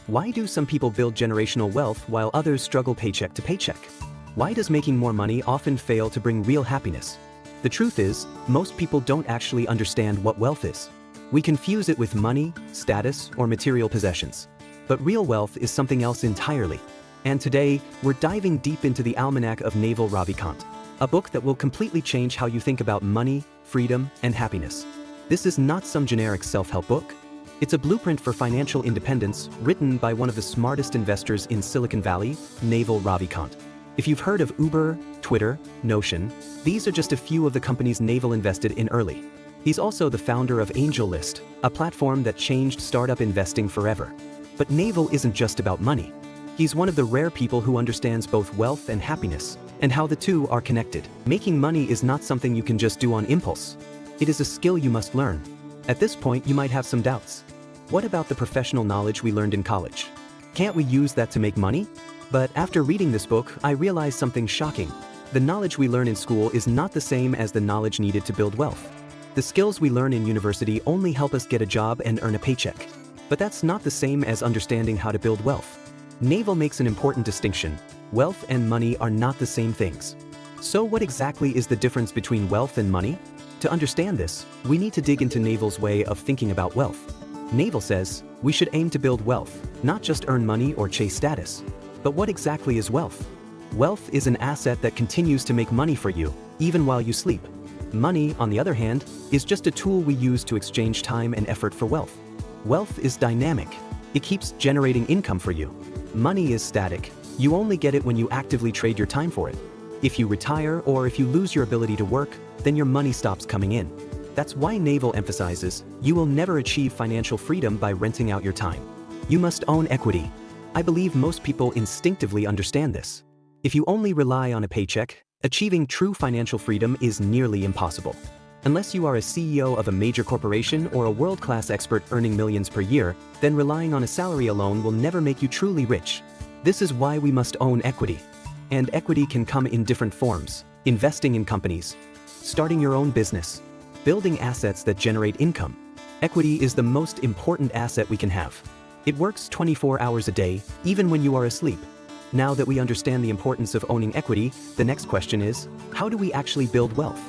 Why do some people build generational wealth while others struggle paycheck to paycheck? Why does making more money often fail to bring real happiness? The truth is, most people don't actually understand what wealth is. We confuse it with money, status, or material possessions. But real wealth is something else entirely. And today, we're diving deep into the Almanac of Naval Ravikant, a book that will completely change how you think about money, freedom, and happiness. This is not some generic self-help book. It's a blueprint for financial independence written by one of the smartest investors in Silicon Valley, Naval Ravikant. If you've heard of Uber, Twitter, Notion, these are just a few of the companies Naval invested in early. He's also the founder of AngelList, a platform that changed startup investing forever. But Naval isn't just about money. He's one of the rare people who understands both wealth and happiness, and how the two are connected. Making money is not something you can just do on impulse. It is a skill you must learn. At this point, you might have some doubts. What about the professional knowledge we learned in college? Can't we use that to make money? But after reading this book, I realized something shocking. The knowledge we learn in school is not the same as the knowledge needed to build wealth. The skills we learn in university only help us get a job and earn a paycheck. But that's not the same as understanding how to build wealth. Naval makes an important distinction. Wealth and money are not the same things. So what exactly is the difference between wealth and money? To understand this, we need to dig into Naval's way of thinking about wealth. Naval says, we should aim to build wealth, not just earn money or chase status. But what exactly is wealth? Wealth is an asset that continues to make money for you, even while you sleep. Money, on the other hand, is just a tool we use to exchange time and effort for wealth. Wealth is dynamic. It keeps generating income for you. Money is static. You only get it when you actively trade your time for it. If you retire or if you lose your ability to work, then your money stops coming in. That's why Naval emphasizes, you will never achieve financial freedom by renting out your time. You must own equity. I believe most people instinctively understand this. If you only rely on a paycheck, achieving true financial freedom is nearly impossible. Unless you are a CEO of a major corporation or a world-class expert earning millions per year, then relying on a salary alone will never make you truly rich. This is why we must own equity. And equity can come in different forms: investing in companies, starting your own business, building assets that generate income. Equity is the most important asset we can have. It works 24 hours a day, even when you are asleep. Now that we understand the importance of owning equity, the next question is, how do we actually build wealth?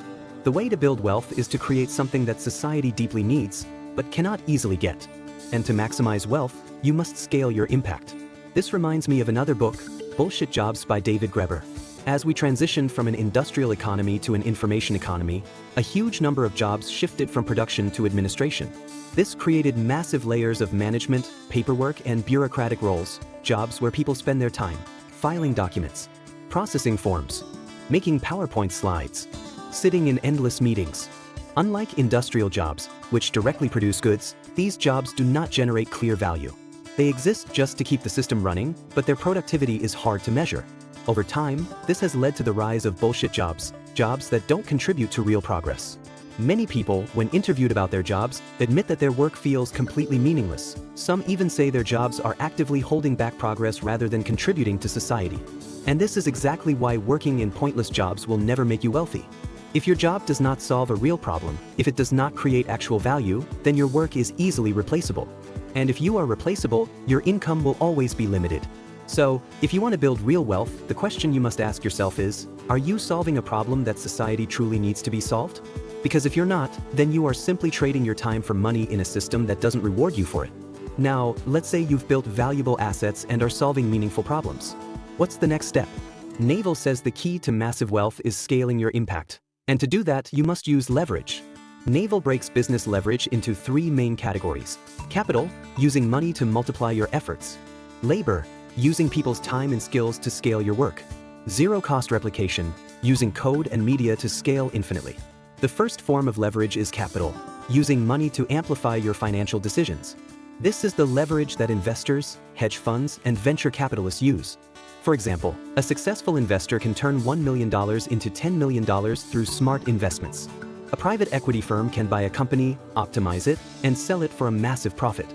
The way to build wealth is to create something that society deeply needs, but cannot easily get. And to maximize wealth, you must scale your impact. This reminds me of another book, Bullshit Jobs by David Graeber. As we transitioned from an industrial economy to an information economy, a huge number of jobs shifted from production to administration. This created massive layers of management, paperwork, and bureaucratic roles, jobs where people spend their time filing documents, processing forms, making PowerPoint slides, sitting in endless meetings. Unlike industrial jobs, which directly produce goods, these jobs do not generate clear value. They exist just to keep the system running, but their productivity is hard to measure. Over time, this has led to the rise of bullshit jobs, jobs that don't contribute to real progress. Many people, when interviewed about their jobs, admit that their work feels completely meaningless. Some even say their jobs are actively holding back progress rather than contributing to society. And this is exactly why working in pointless jobs will never make you wealthy. If your job does not solve a real problem, if it does not create actual value, then your work is easily replaceable. And if you are replaceable, your income will always be limited. So, if you want to build real wealth, the question you must ask yourself is, are you solving a problem that society truly needs to be solved? Because if you're not, then you are simply trading your time for money in a system that doesn't reward you for it. Now, let's say you've built valuable assets and are solving meaningful problems. What's the next step? Naval says the key to massive wealth is scaling your impact. And to do that, you must use leverage. Naval breaks business leverage into three main categories. Capital, using money to multiply your efforts. Labor, using people's time and skills to scale your work. Zero-cost replication, using code and media to scale infinitely. The first form of leverage is capital, using money to amplify your financial decisions. This is the leverage that investors, hedge funds, and venture capitalists use. For example, a successful investor can turn $1 million into $10 million through smart investments. A private equity firm can buy a company, optimize it, and sell it for a massive profit.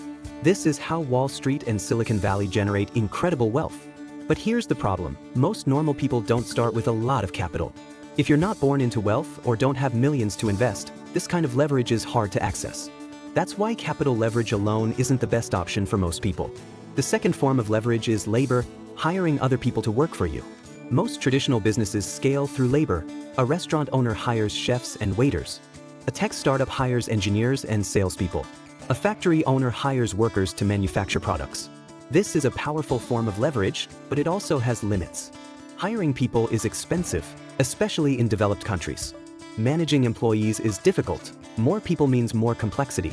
This is how Wall Street and Silicon Valley generate incredible wealth. But here's the problem: most normal people don't start with a lot of capital. If you're not born into wealth or don't have millions to invest, this kind of leverage is hard to access. That's why capital leverage alone isn't the best option for most people. The second form of leverage is labor, hiring other people to work for you. Most traditional businesses scale through labor. A restaurant owner hires chefs and waiters. A tech startup hires engineers and salespeople. A factory owner hires workers to manufacture products. This is a powerful form of leverage, but it also has limits. Hiring people is expensive, especially in developed countries. Managing employees is difficult. More people means more complexity.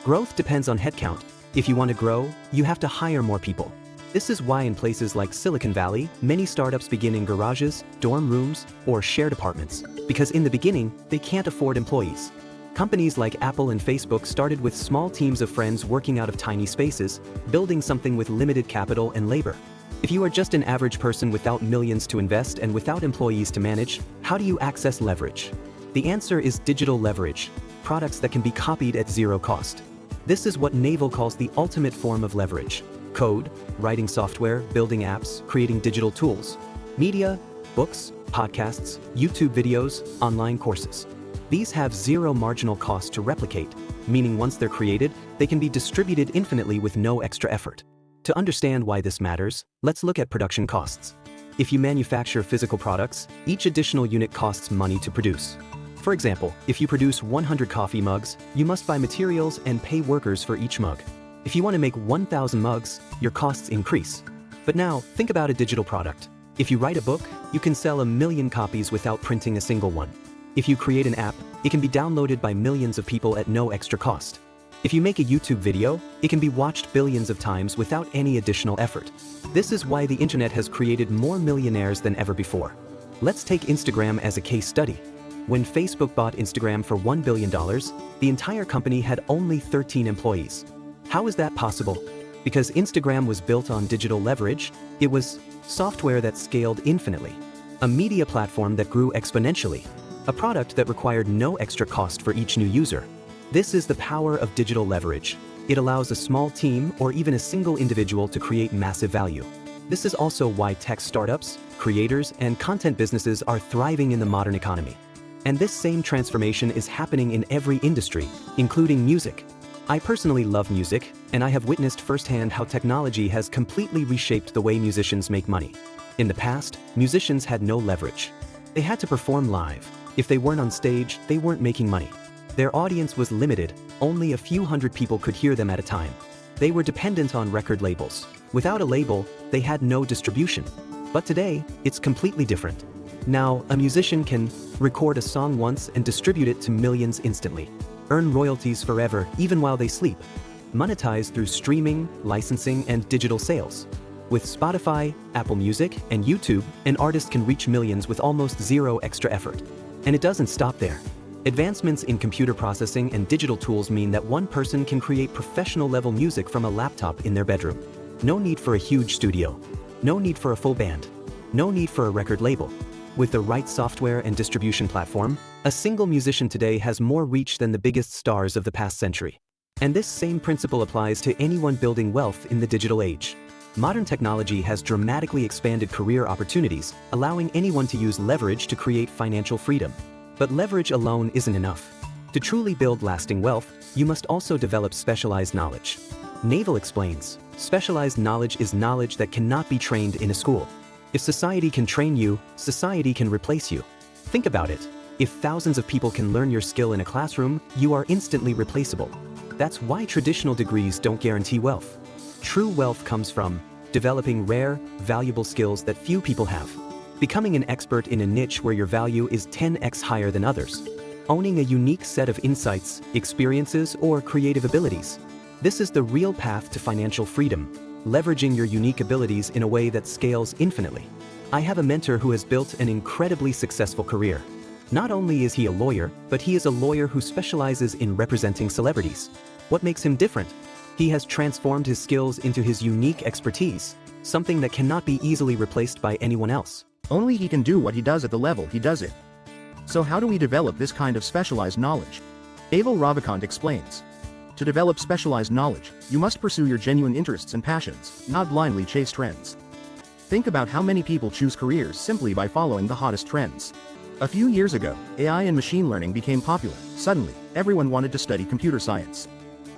Growth depends on headcount. If you want to grow, you have to hire more people. This is why in places like Silicon Valley, many startups begin in garages, dorm rooms, or shared apartments, because in the beginning, they can't afford employees. Companies like Apple and Facebook started with small teams of friends working out of tiny spaces, building something with limited capital and labor. If you are just an average person without millions to invest and without employees to manage, how do you access leverage? The answer is digital leverage, products that can be copied at zero cost. This is what Naval calls the ultimate form of leverage. Code, writing software, building apps, creating digital tools. Media, books, podcasts, YouTube videos, online courses. These have zero marginal cost to replicate, meaning once they're created, they can be distributed infinitely with no extra effort. To understand why this matters, let's look at production costs. If you manufacture physical products, each additional unit costs money to produce. For example, if you produce 100 coffee mugs, you must buy materials and pay workers for each mug. If you want to make 1,000 mugs, your costs increase. But now, think about a digital product. If you write a book, you can sell 1 million copies without printing a single one. If you create an app, it can be downloaded by millions of people at no extra cost. If you make a YouTube video, it can be watched billions of times without any additional effort. This is why the internet has created more millionaires than ever before. Let's take Instagram as a case study. When Facebook bought Instagram for $1 billion, the entire company had only 13 employees. How is that possible? Because Instagram was built on digital leverage, it was software that scaled infinitely, a media platform that grew exponentially, a product that required no extra cost for each new user. This is the power of digital leverage. It allows a small team or even a single individual to create massive value. This is also why tech startups, creators, and content businesses are thriving in the modern economy. And this same transformation is happening in every industry, including music. I personally love music, and I have witnessed firsthand how technology has completely reshaped the way musicians make money. In the past, musicians had no leverage. They had to perform live. If they weren't on stage, they weren't making money. Their audience was limited, only a few hundred people could hear them at a time. They were dependent on record labels. Without a label, they had no distribution. But today, it's completely different. Now, a musician can record a song once and distribute it to millions instantly, earn royalties forever even while they sleep, monetize through streaming, licensing, and digital sales. With Spotify, Apple Music, and YouTube, an artist can reach millions with almost zero extra effort. And it doesn't stop there. Advancements in computer processing and digital tools mean that one person can create professional-level music from a laptop in their bedroom. No need for a huge studio. No need for a full band. No need for a record label. With the right software and distribution platform, a single musician today has more reach than the biggest stars of the past century. And this same principle applies to anyone building wealth in the digital age. Modern technology has dramatically expanded career opportunities, allowing anyone to use leverage to create financial freedom. But leverage alone isn't enough. To truly build lasting wealth, you must also develop specialized knowledge. Naval explains, specialized knowledge is knowledge that cannot be trained in a school. If society can train you, society can replace you. Think about it. If thousands of people can learn your skill in a classroom, you are instantly replaceable. That's why traditional degrees don't guarantee wealth. True wealth comes from developing rare, valuable skills that few people have. Becoming an expert in a niche where your value is 10x higher than others. Owning a unique set of insights, experiences, or creative abilities. This is the real path to financial freedom, leveraging your unique abilities in a way that scales infinitely. I have a mentor who has built an incredibly successful career. Not only is he a lawyer, but he is a lawyer who specializes in representing celebrities. What makes him different? He has transformed his skills into his unique expertise, something that cannot be easily replaced by anyone else. Only he can do what he does at the level he does it. So how do we develop this kind of specialized knowledge? Naval Ravikant explains. To develop specialized knowledge, you must pursue your genuine interests and passions, not blindly chase trends. Think about how many people choose careers simply by following the hottest trends. A few years ago, AI and machine learning became popular. Suddenly, everyone wanted to study computer science.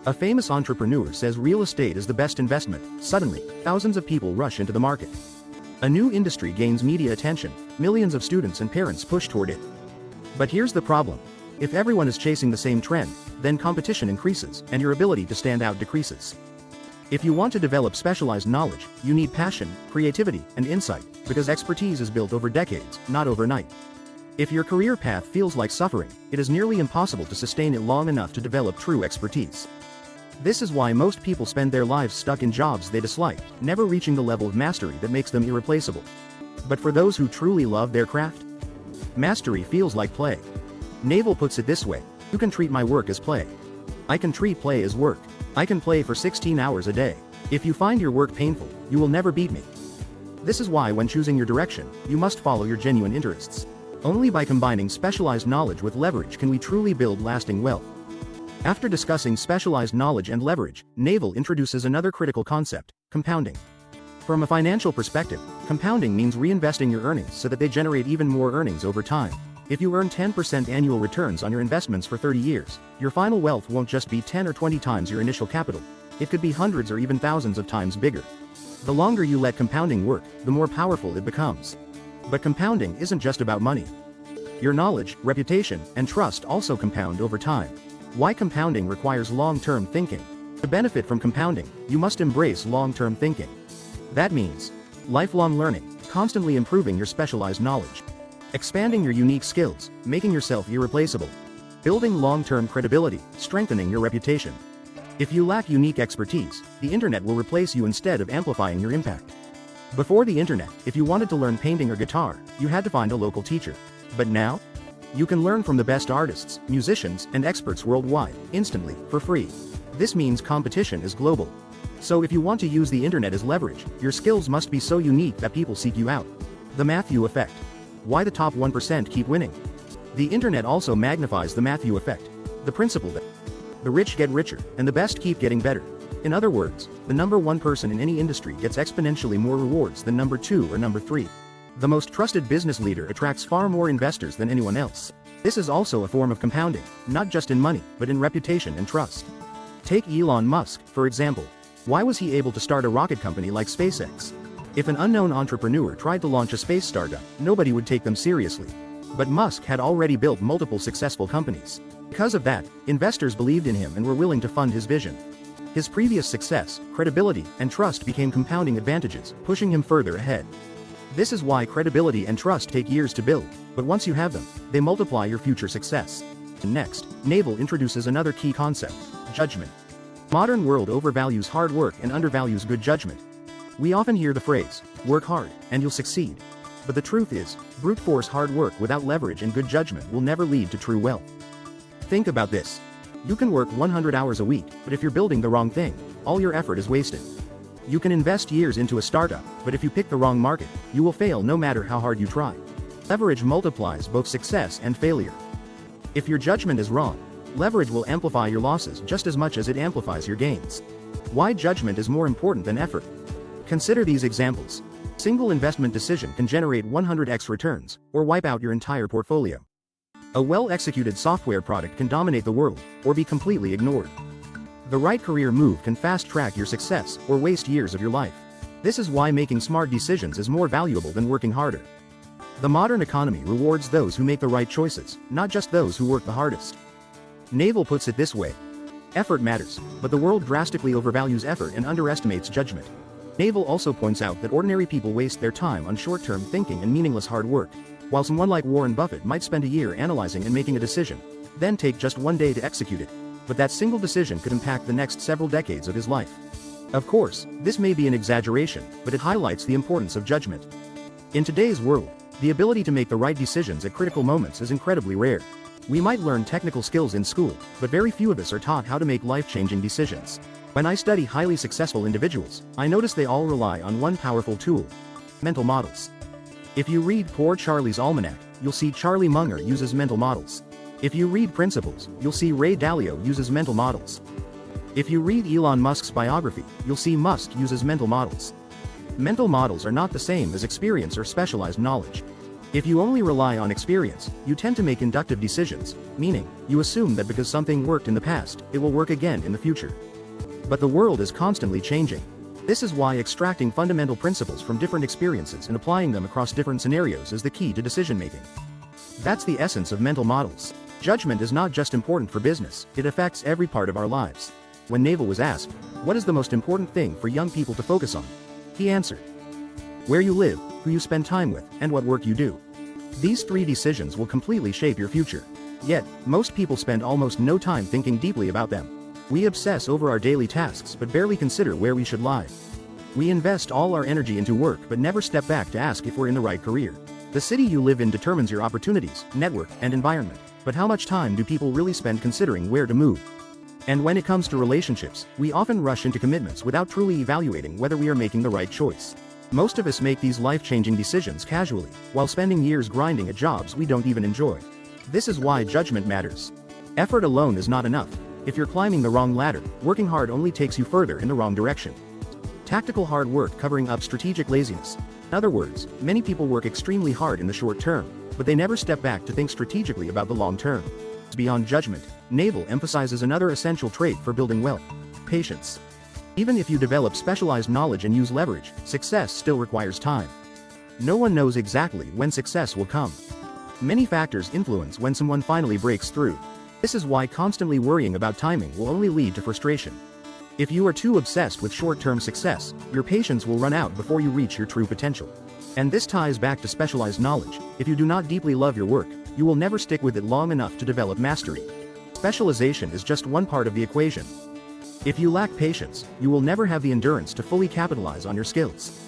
A famous entrepreneur says real estate is the best investment. Suddenly, thousands of people rush into the market. A new industry gains media attention, millions of students and parents push toward it. But here's the problem. If everyone is chasing the same trend, then competition increases, and your ability to stand out decreases. If you want to develop specialized knowledge, you need passion, creativity, and insight, because expertise is built over decades, not overnight. If your career path feels like suffering, it is nearly impossible to sustain it long enough to develop true expertise. This is why most people spend their lives stuck in jobs they dislike, never reaching the level of mastery that makes them irreplaceable. But for those who truly love their craft, mastery feels like play. Naval puts it this way: you can treat my work as play. I can treat play as work. I can play for 16 hours a day. If you find your work painful, you will never beat me. This is why when choosing your direction, you must follow your genuine interests. Only by combining specialized knowledge with leverage can we truly build lasting wealth. After discussing specialized knowledge and leverage, Naval introduces another critical concept: compounding. From a financial perspective, compounding means reinvesting your earnings so that they generate even more earnings over time. If you earn 10% annual returns on your investments for 30 years, your final wealth won't just be 10 or 20 times your initial capital. It could be hundreds or even thousands of times bigger. The longer you let compounding work, the more powerful it becomes. But compounding isn't just about money. Your knowledge, reputation, and trust also compound over time. Why compounding requires long-term thinking? To benefit from compounding, you must embrace long-term thinking. That means lifelong learning, constantly improving your specialized knowledge, expanding your unique skills, making yourself irreplaceable, building long-term credibility, strengthening your reputation. If you lack unique expertise, the internet will replace you instead of amplifying your impact. Before the internet, if you wanted to learn painting or guitar, you had to find a local teacher. But now, you can learn from the best artists, musicians, and experts worldwide, instantly, for free. This means competition is global. So if you want to use the internet as leverage, your skills must be so unique that people seek you out. The Matthew Effect. Why the top 1% keep winning? The internet also magnifies the Matthew Effect. The principle that the rich get richer, and the best keep getting better. In other words, the number one person in any industry gets exponentially more rewards than number 2 or number 3. The most trusted business leader attracts far more investors than anyone else. This is also a form of compounding, not just in money, but in reputation and trust. Take Elon Musk, for example. Why was he able to start a rocket company like SpaceX? If an unknown entrepreneur tried to launch a space startup, nobody would take them seriously. But Musk had already built multiple successful companies. Because of that, investors believed in him and were willing to fund his vision. His previous success, credibility, and trust became compounding advantages, pushing him further ahead. This is why credibility and trust take years to build, but once you have them, they multiply your future success. Next, Naval introduces another key concept: judgment. Modern world overvalues hard work and undervalues good judgment. We often hear the phrase, work hard, and you'll succeed. But the truth is, brute force hard work without leverage and good judgment will never lead to true wealth. Think about this. You can work 100 hours a week, but if you're building the wrong thing, all your effort is wasted. You can invest years into a startup, but if you pick the wrong market, you will fail no matter how hard you try. Leverage multiplies both success and failure. If your judgment is wrong, leverage will amplify your losses just as much as it amplifies your gains. Why judgment is more important than effort? Consider these examples. Single investment decision can generate 100x returns, or wipe out your entire portfolio. A well-executed software product can dominate the world, or be completely ignored. The right career move can fast-track your success, or waste years of your life. This is why making smart decisions is more valuable than working harder. The modern economy rewards those who make the right choices, not just those who work the hardest. Naval puts it this way: effort matters, but the world drastically overvalues effort and underestimates judgment. Naval also points out that ordinary people waste their time on short-term thinking and meaningless hard work, while someone like Warren Buffett might spend a year analyzing and making a decision, then take just one day to execute it. But that single decision could impact the next several decades of his life. Of course, this may be an exaggeration, but it highlights the importance of judgment. In today's world, the ability to make the right decisions at critical moments is incredibly rare. We might learn technical skills in school, but very few of us are taught how to make life-changing decisions. When I study highly successful individuals, I notice they all rely on one powerful tool: mental models. If you read Poor Charlie's Almanac, you'll see Charlie Munger uses mental models. If you read Principles, you'll see Ray Dalio uses mental models. If you read Elon Musk's biography, you'll see Musk uses mental models. Mental models are not the same as experience or specialized knowledge. If you only rely on experience, you tend to make inductive decisions, meaning, you assume that because something worked in the past, it will work again in the future. But the world is constantly changing. This is why extracting fundamental principles from different experiences and applying them across different scenarios is the key to decision making. That's the essence of mental models. Judgment is not just important for business, it affects every part of our lives. When Naval was asked, what is the most important thing for young people to focus on? He answered, where you live, who you spend time with, and what work you do. These 3 decisions will completely shape your future. Yet, most people spend almost no time thinking deeply about them. We obsess over our daily tasks but barely consider where we should lie. We invest all our energy into work but never step back to ask if we're in the right career. The city you live in determines your opportunities, network, and environment. But how much time do people really spend considering where to move? And when it comes to relationships, we often rush into commitments without truly evaluating whether we are making the right choice. Most of us make these life-changing decisions casually, while spending years grinding at jobs we don't even enjoy. This is why judgment matters. Effort alone is not enough. If you're climbing the wrong ladder, working hard only takes you further in the wrong direction. Tactical hard work covering up strategic laziness. In other words, many people work extremely hard in the short term, but they never step back to think strategically about the long term. Beyond judgment, Naval emphasizes another essential trait for building wealth: patience. Even if you develop specialized knowledge and use leverage, success still requires time. No one knows exactly when success will come. Many factors influence when someone finally breaks through. This is why constantly worrying about timing will only lead to frustration. If you are too obsessed with short-term success, your patience will run out before you reach your true potential. And this ties back to specialized knowledge. If you do not deeply love your work, you will never stick with it long enough to develop mastery. Specialization is just one part of the equation. If you lack patience, you will never have the endurance to fully capitalize on your skills.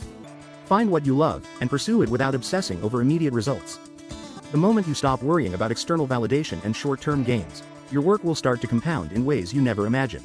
Find what you love, and pursue it without obsessing over immediate results. The moment you stop worrying about external validation and short-term gains, your work will start to compound in ways you never imagined.